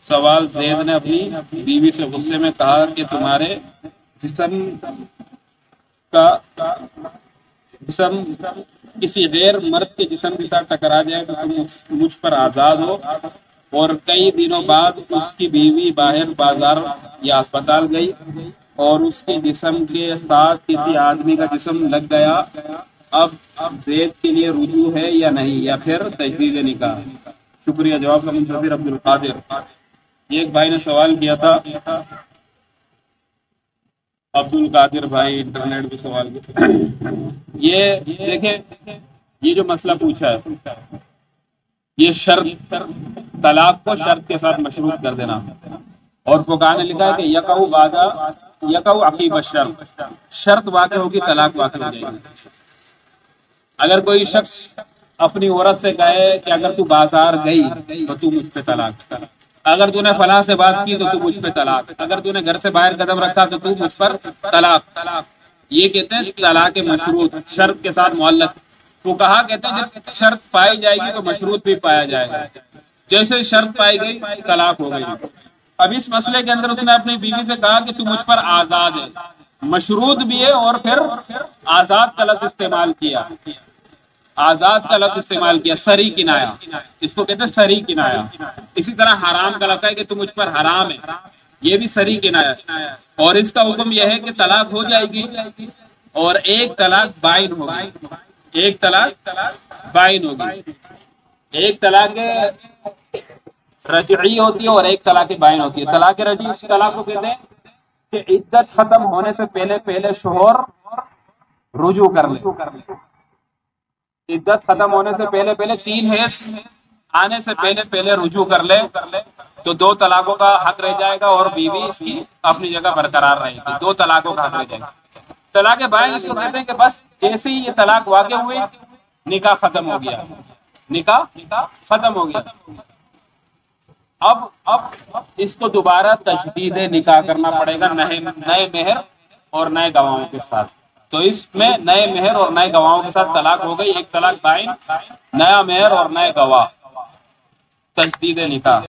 سوال زید نے اپنی بیوی سے غصے میں کہا کہ تمہارے جسم کسی غیر مرد کے جسم کے ساتھ ٹکرا جائے تو تم مجھ پر آزاد ہو. اور کئی دنوں بعد اس کی بیوی باہر بازار یا اسپتال گئی اور اس کے جسم کے ساتھ کسی آدمی کا جسم لگ گیا. اب زید کے لیے رجوع ہے یا نہیں، یا پھر تجدید نکاح؟ شکریہ. جواب کا منتظر عبد القادر. ایک بھائی نے سوال کیا تھا، عبد القادر بھائی انٹرنیٹ پہ سوال کیا. یہ دیکھیں، یہ جو مسئلہ پوچھا ہے، یہ شرط، طلاق کو شرط کے ساتھ مشروط کر دینا. اور فقہاء نے لکھا ہے کہ یقع عقیب الشرط، شرط واقع ہوگی طلاق واقع ہو جائے گی. اگر کوئی شخص اپنی عورت سے کہے کہ اگر تو بازار گئی تو تو مجھ پہ طلاق، اگر تو نے فلاں سے بات کی تو تو مجھ پہ طلاق، اگر تو نے گھر سے باہر قدم رکھا تو تو مجھ پر طلاق. یہ کہتے ہیں طلاق مشروط، شرط کے ساتھ معلق. وہ کہا کہتے ہیں جب شرط پائی جائے گی تو مشروط بھی پایا جائے گا. جیسے شرط پائی گئی طلاق ہو گئی. اب اس مسئلے کے اندر اس نے اپنی بیوی سے کہا کہ تو مجھ پر آزاد ہے، مشروط بھی ہے، اور پھر آزاد کا لفظ استعمال کیا. آزاد کا لفظ استعمال کیا، سری کنایا، اس کو کہتے ہیں سری کنایا. اسی طرح حرام کا لفظ ہے کہ تم مجھ پر حرام ہے، یہ بھی سری کنایا. اور اس کا حکم یہ ہے کہ طلاق ہو جائے گی اور ایک طلاق بائن ہوگی. ایک طلاق بائن ہوگی. ایک طلاق رجعی ہوتی ہے اور ایک طلاق بائن ہوتی ہے. طلاق رجعی اس طلاق کو کہتے ہیں کہ عدت ختم ہونے سے پہلے شوہر رجوع کر لے. عدت ختم ہونے سے پہلے 3 حیض آنے سے پہلے رجوع کر لے تو 2 طلاقوں کا حق رہ جائے گا اور بیوی اس کی اپنی جگہ برقرار رہے گی. 2 طلاقوں کا حق رہ جائے گا. طلاق بائن اس کو کہتے ہیں کہ بس جیسے ہی یہ طلاق واقع ہوئی نکاح ختم ہو گیا. نکاح ختم ہو گیا. اب اس کو دوبارہ تجدید نکاح کرنا پڑے گا نئے مہر اور نئے گواہوں کے ساتھ. تو اس میں نئے مہر اور نئے گواہوں کے ساتھ طلاق ہو گئی. ایک طلاق بائن، نیا مہر اور نئے گواہ، تجدید نکاح.